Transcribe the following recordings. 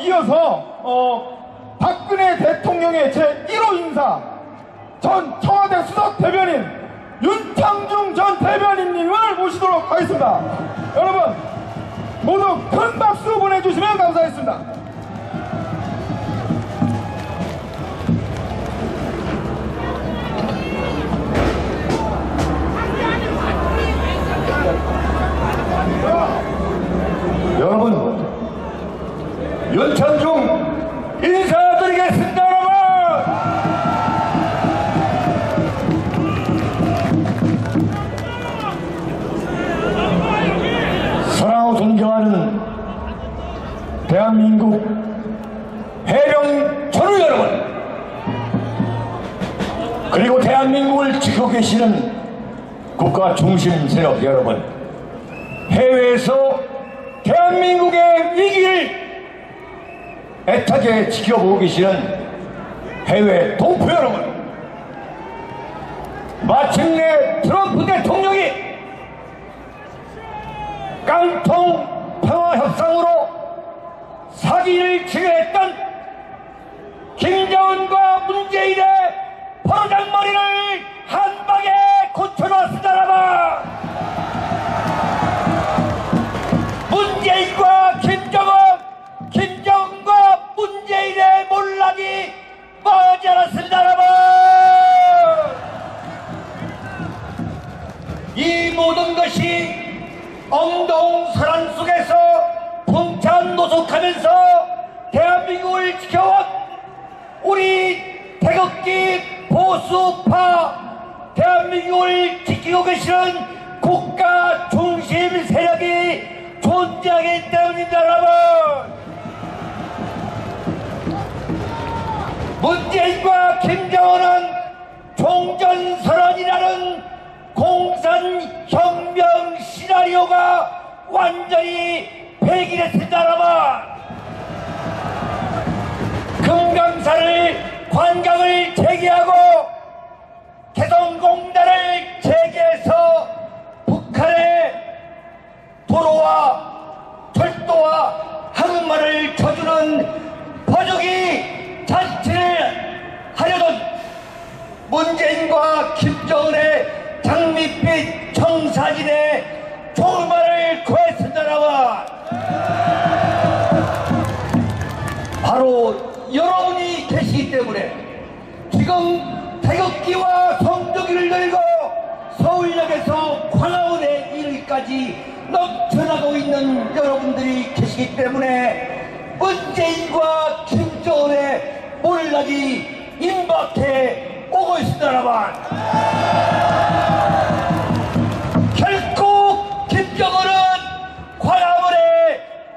이어서 박근혜 대통령의 제1호 인사 전 청와대 수석 대변인 윤창중 전 대변인님을 모시도록 하겠습니다. 여러분 모두 큰 박수 보내주시면 감사하겠습니다. 여러분, 윤창중 인사드리겠습니다. 여러분, 사랑하고 존경하는 대한민국 해병 전우 여러분, 그리고 대한민국을 지키고 계시는 국가 중심 세력 여러분, 해외에서 대한민국의 위기를 애타게 지켜보고 계시는 해외 동포 여러분, 마침내 트럼프 대통령이 깡통 평화협상으로 사기를 치료했던 김정은과 문재인의 버르장머리를 한 방에 고쳐놓았습니다. 여러분, 문재인과 김정은과 문재인의 몰락이 머지않았습니다. 여러분, 이 모든 것이 엄동설한 속에서 풍찬 노숙하면서 대한민국을 지켜온 우리 태극기 보수파 대한민국을 지키고 계시는 국가 중심 세력이 존재하기 때문입니다. 여러분, 문재인과 김정은은 종전선언이라는 공산혁명 시나리오가 완전히 폐기됐습니다. 여러분, 금강산을 관광을 재개하고 개성공단을 재개해서 북한의 도로와 철도와 항만을 쳐주는 버저기 잔치를 하려던 문재인과 김정은의 장밋빛 청사진에 종말을 구했습니다. 바로 여러분이 계시기 때문에 지금 태극기와 성조기를 들고 서울역에서 광화문에 이르기까지 넘쳐나고 있는 여러분들이 계시기 때문에 문재인과 김정은의 몰락이 임박해 오고 있습니다. 여러분, 결코 김정은은 광화문에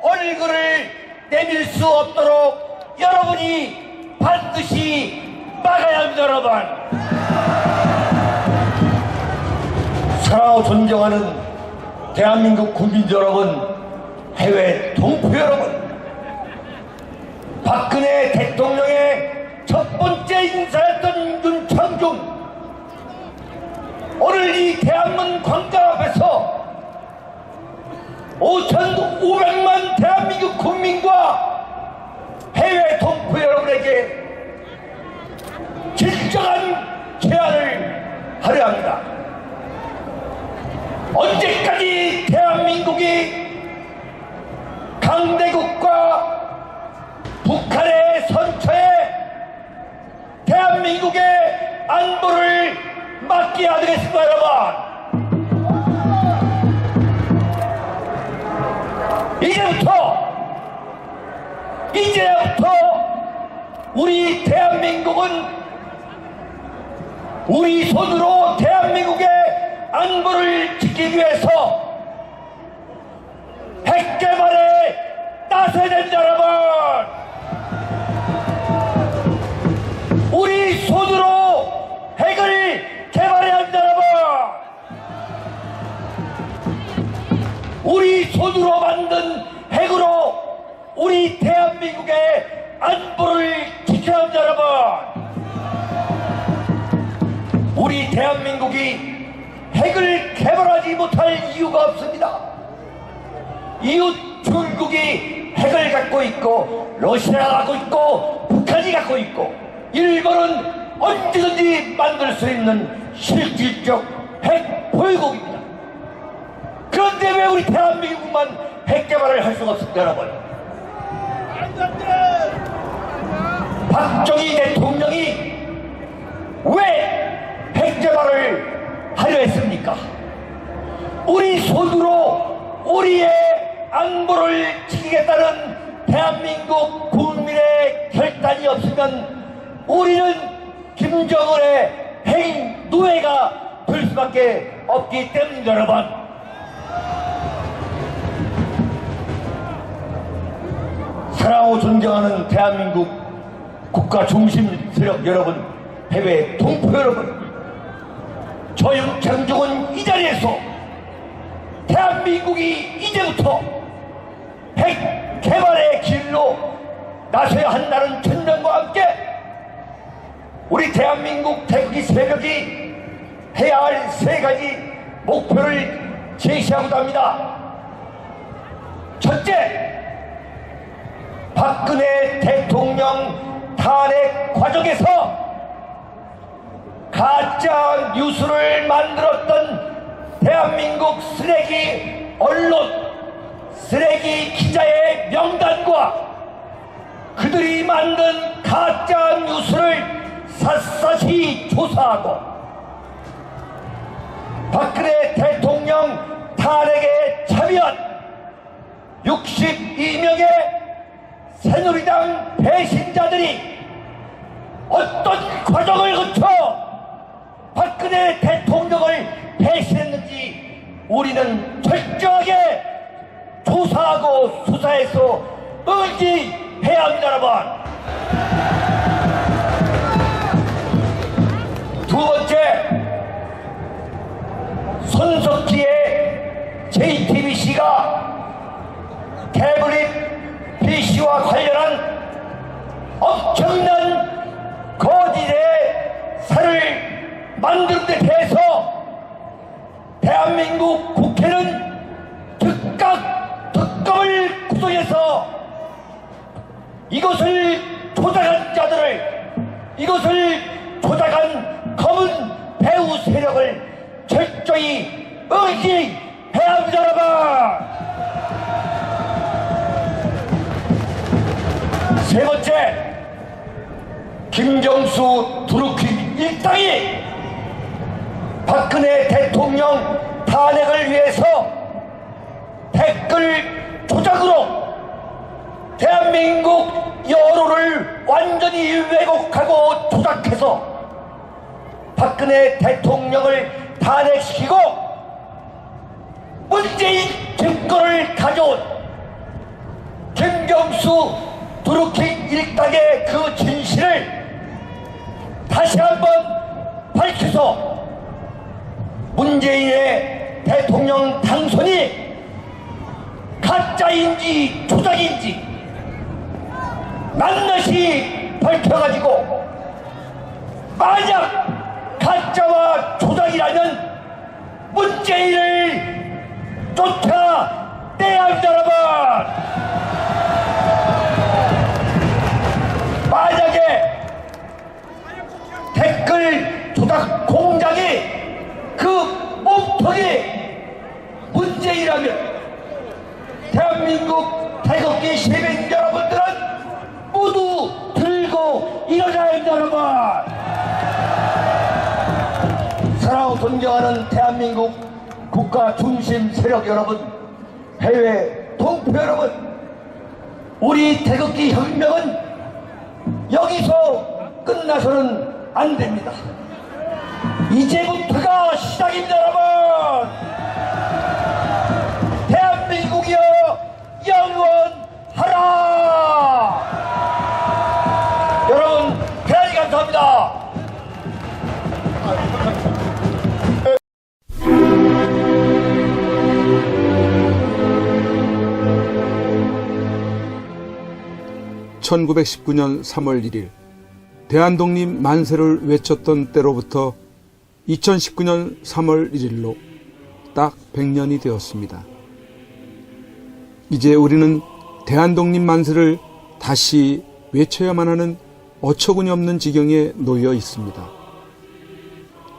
얼굴을 내밀 수 없도록 여러분이 반드시 막아야 합니다. 여러분, 사랑하고 존경하는 대한민국 국민 여러분, 해외 동포 여러분, 박근혜 대통령의 첫 번째 인사였던 윤창중, 오늘 이 대한문 광장 앞에서 5,500만 대한민국 국민과 해외 동포 여러분에게 진정한 제안을 하려 합니다. 언제까지 대한민국이 강대국과 북한의 선처에 대한민국의 안보를 맡겨야 되겠습니다. 여러분, 이제부터 우리 대한민국은 우리 손으로 대한민국의 안보를 지키기 위해서 핵 개발에 나서야 됩니다. 여러분, 우리 손으로 핵을 개발해야 합니다. 여러분, 우리 손으로 만든 핵으로 우리 대한민국의 안보를 지켜야 합니다. 여러분, 우리 대한민국이 핵을 개발하지 못할 이유가 없습니다. 이웃 중국이 핵을 갖고 있고 러시아가 갖고 있고 북한이 갖고 있고 일본은 언제든지 만들 수 있는 실질적 핵 보유국입니다. 그런데 왜 우리 대한민국만 핵 개발을 할 수가 없습니까, 여러분? 박정희 대통령이 왜 핵 개발을 하려 했습니까? 우리 손으로 우리의 안보를 지키겠다는 대한민국 국민의 결단이 없으면 우리는 김정은의 핵 노예가 될 수밖에 없기 때문입니다, 여러분. 사랑하고 존경하는 대한민국 국가 중심 세력 여러분, 해외 동포 여러분, 저 윤창중은 이 자리에서 대한민국이 이제부터 핵 개발의 길로 나서야 한다는 전명과 함께 우리 대한민국 태극기 세력이 해야 할 세 가지 목표를 제시하고자 합니다. 첫째, 박근혜 대통령 탄핵 과정에서 가짜 뉴스를 만들었던 대한민국 쓰레기 언론, 쓰레기 기자의 명단과 그들이 만든 가짜 뉴스를 샅샅이 조사하고 박근혜 대통령 탄핵에 참여한 62명의 새누리당 배신자들이 어떤 과정을 거쳐 박근혜 대통령을 배신했는지 우리는 철저하게 조사하고 수사해서 의지해야 합니다, 여러분. 두 번째, 손석희의 JTBC가 태블릿 PC와 관련한 엄청난 거짓의 사를 만드는 데 대해서 대한민국 국회는 특검을 구성해서 이것을 조작한 자들을, 이것을 조작한 검은 배후 세력을 철저히 의지해야 합니다, 여러분. 세 번째, 김정수 드루킹 일당이 박근혜 대통령 탄핵을 위해서 댓글 조작으로 대한민국 여론을 완전히 왜곡하고 조작해서 박근혜 대통령을 탄핵시키고 문재인 정권을 가져온 김정수 드루킹 일당의 그 진실을 다시 한번 밝혀서 문재인의 대통령 당선이 가짜인지 조작인지 낱낱이 밝혀가지고 만약 가짜와 조작이라면 문재인을 쫓아내야 합니다, 여러분. 만약에 댓글 조작 공작이 그 몸통이 문재인이라면 대한민국 태극기 시민 여러분들은 모두 들고 일어나야 합니다, 여러분. 사랑하고 존경하는 대한민국 국가 중심 세력 여러분, 해외 동포 여러분, 우리 태극기 혁명은 여기서 끝나서는 안 됩니다. 이제부터가 시작입니다, 여러분. 대한민국이여 영원하라. 여러분 대단히 감사합니다. (1919년 3월 1일) 대한독립 만세를 외쳤던 때로부터 2019년 3월 1일로 딱 100년이 되었습니다. 이제 우리는 대한독립 만세를 다시 외쳐야만 하는 어처구니 없는 지경에 놓여 있습니다.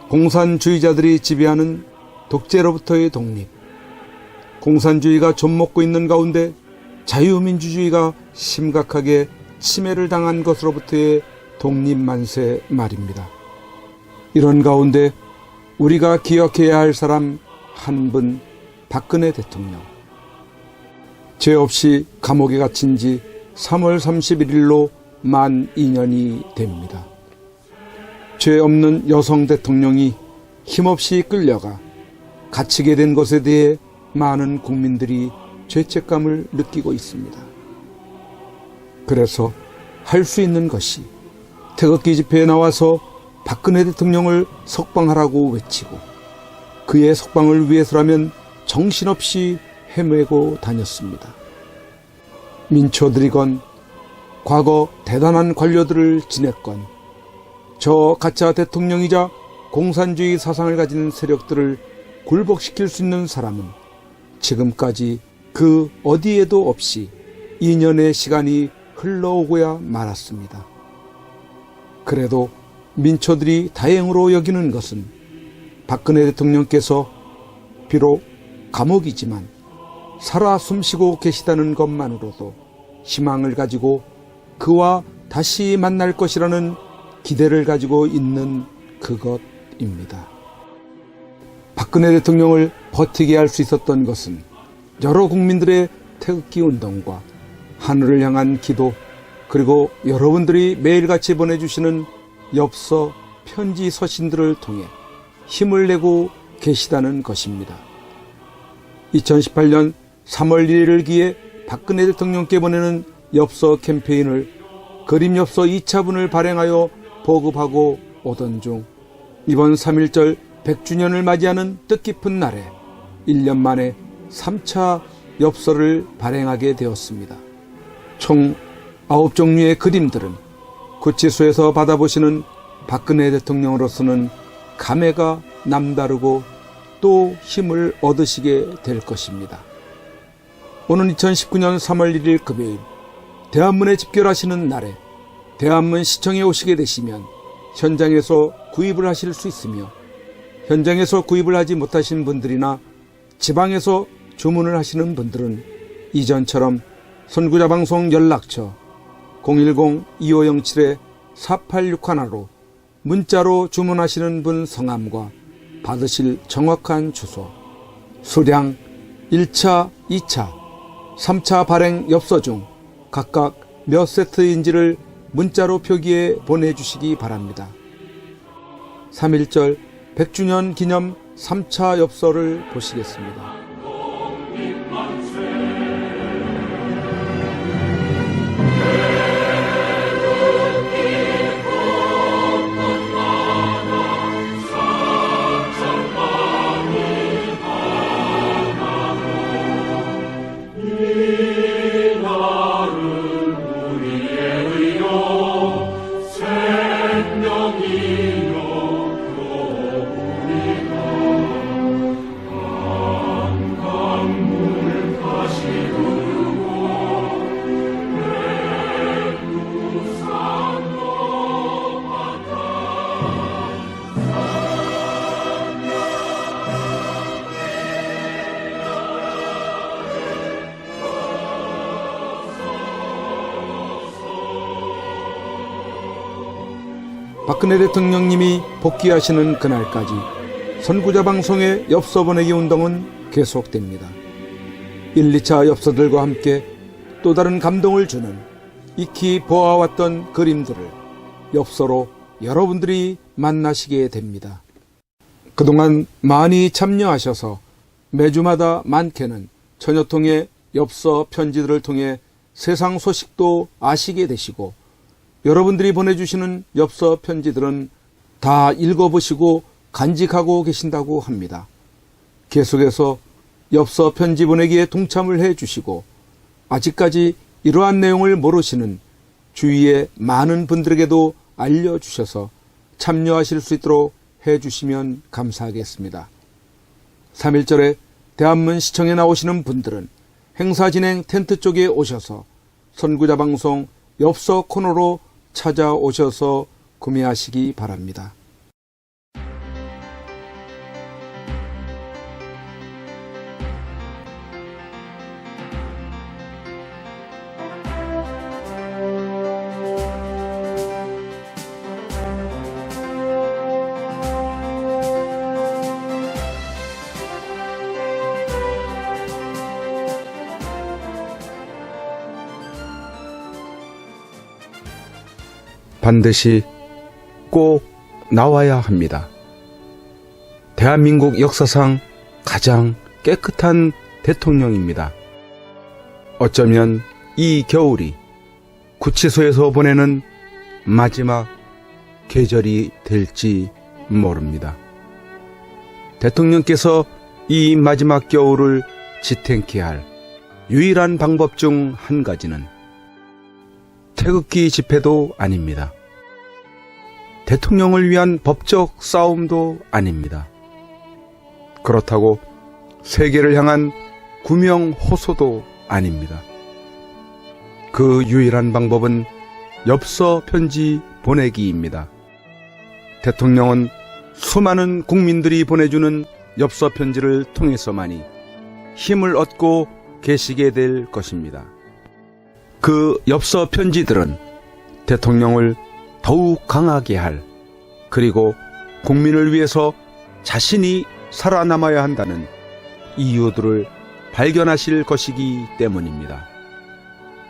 공산주의자들이 지배하는 독재로부터의 독립, 공산주의가 좀먹고 있는 가운데 자유민주주의가 심각하게 침해를 당한 것으로부터의 독립만세 말입니다. 이런 가운데 우리가 기억해야 할 사람 한 분, 박근혜 대통령. 죄 없이 감옥에 갇힌 지 3월 31일로 만 2년이 됩니다. 죄 없는 여성 대통령이 힘없이 끌려가 갇히게 된 것에 대해 많은 국민들이 죄책감을 느끼고 있습니다. 그래서 할 수 있는 것이 태극기 집회에 나와서 박근혜 대통령을 석방하라고 외치고 그의 석방을 위해서라면 정신없이 헤매고 다녔습니다. 민초들이건 과거 대단한 관료들을 지냈건 저 가짜 대통령이자 공산주의 사상을 가진 세력들을 굴복시킬 수 있는 사람은 지금까지 그 어디에도 없이 2년의 시간이 흘러오고야 말았습니다. 그래도 민초들이 다행으로 여기는 것은 박근혜 대통령께서 비록 감옥이지만 살아 숨쉬고 계시다는 것만으로도 희망을 가지고 그와 다시 만날 것이라는 기대를 가지고 있는 그것입니다. 박근혜 대통령을 버티게 할 수 있었던 것은 여러 국민들의 태극기 운동과 하늘을 향한 기도, 그리고 여러분들이 매일같이 보내주시는 엽서, 편지, 서신들을 통해 힘을 내고 계시다는 것입니다. 2018년 3월 1일을 기해 박근혜 대통령께 보내는 엽서 캠페인을 그림 엽서 2차분을 발행하여 보급하고 오던 중 이번 3.1절 100주년을 맞이하는 뜻깊은 날에 1년 만에 3차 엽서를 발행하게 되었습니다. 총 9종류의 그림들은 구치소에서 받아보시는 박근혜 대통령으로서는 감회가 남다르고 또 힘을 얻으시게 될 것입니다. 오는 2019년 3월 1일 금요일 대한문에 집결하시는 날에 대한문 시청에 오시게 되시면 현장에서 구입을 하실 수 있으며 현장에서 구입을 하지 못하신 분들이나 지방에서 주문을 하시는 분들은 이전처럼 선구자방송 연락처 010-2507-4861로 문자로 주문하시는 분 성함과 받으실 정확한 주소, 수량 1차, 2차, 3차 발행 엽서 중 각각 몇 세트인지를 문자로 표기해 보내주시기 바랍니다. 3.1절 100주년 기념 3차 엽서를 보시겠습니다. 박근혜 대통령님이 복귀하시는 그날까지 선구자 방송의 엽서 보내기 운동은 계속됩니다. 1, 2차 엽서들과 함께 또 다른 감동을 주는 익히 보아왔던 그림들을 엽서로 여러분들이 만나시게 됩니다. 그동안 많이 참여하셔서 매주마다 많게는 천여통의 엽서 편지들을 통해 세상 소식도 아시게 되시고 여러분들이 보내주시는 엽서 편지들은 다 읽어보시고 간직하고 계신다고 합니다. 계속해서 엽서 편지 보내기에 동참을 해주시고 아직까지 이러한 내용을 모르시는 주위의 많은 분들에게도 알려주셔서 참여하실 수 있도록 해주시면 감사하겠습니다. 3.1절에 대한문 시청에 나오시는 분들은 행사 진행 텐트 쪽에 오셔서 선구자 방송 엽서 코너로 찾아오셔서 구매하시기 바랍니다. 반드시 꼭 나와야 합니다. 대한민국 역사상 가장 깨끗한 대통령입니다. 어쩌면 이 겨울이 구치소에서 보내는 마지막 계절이 될지 모릅니다. 대통령께서 이 마지막 겨울을 지탱케 할 유일한 방법 중 한 가지는 태극기 집회도 아닙니다. 대통령을 위한 법적 싸움도 아닙니다. 그렇다고 세계를 향한 구명 호소도 아닙니다. 그 유일한 방법은 엽서 편지 보내기입니다. 대통령은 수많은 국민들이 보내주는 엽서 편지를 통해서만이 힘을 얻고 계시게 될 것입니다. 그 엽서 편지들은 대통령을 더욱 강하게 할, 그리고 국민을 위해서 자신이 살아남아야 한다는 이유들을 발견하실 것이기 때문입니다.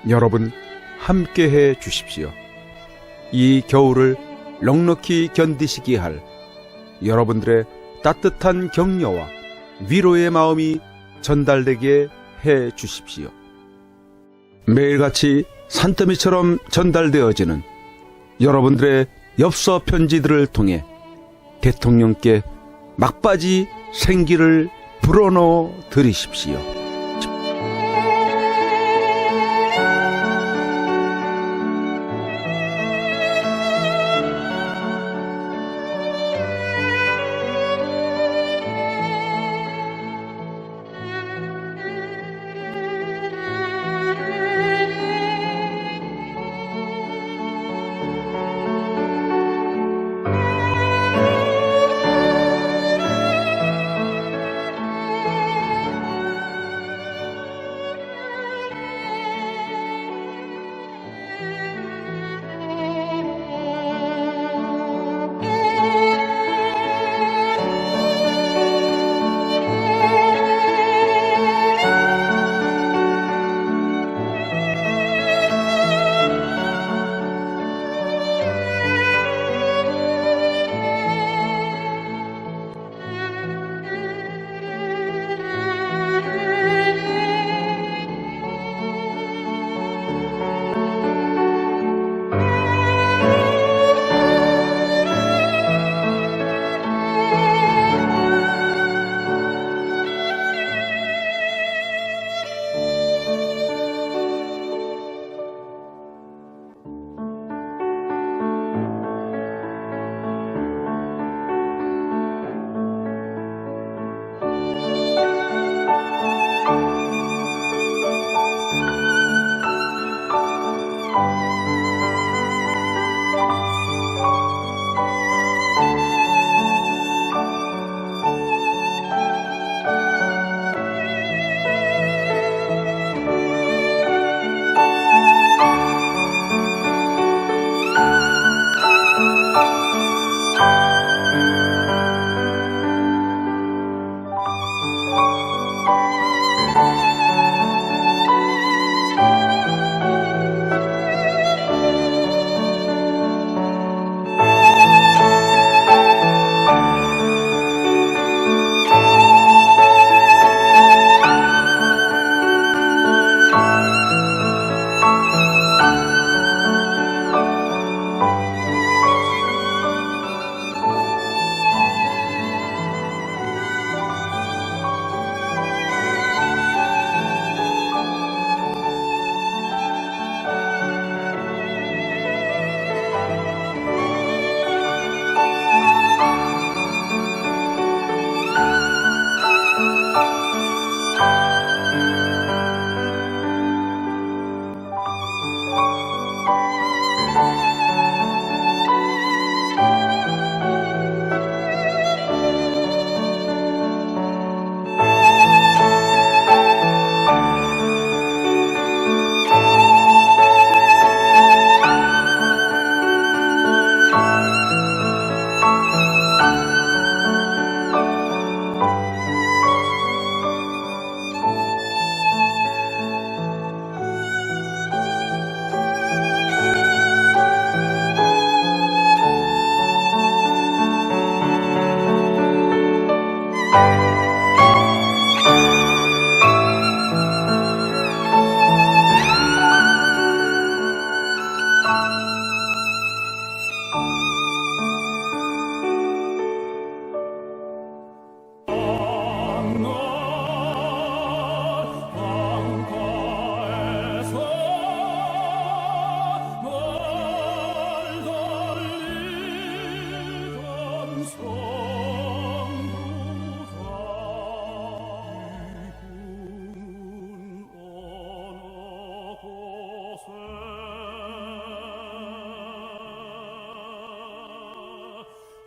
여러분, 함께해 주십시오. 이 겨울을 넉넉히 견디시게 할 여러분들의 따뜻한 격려와 위로의 마음이 전달되게 해 주십시오. 매일같이 산더미처럼 전달되어지는 여러분들의 엽서 편지들을 통해 대통령께 막바지 생기를 불어넣어 드리십시오.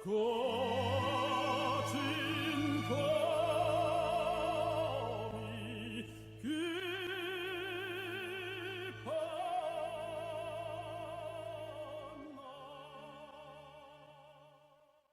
그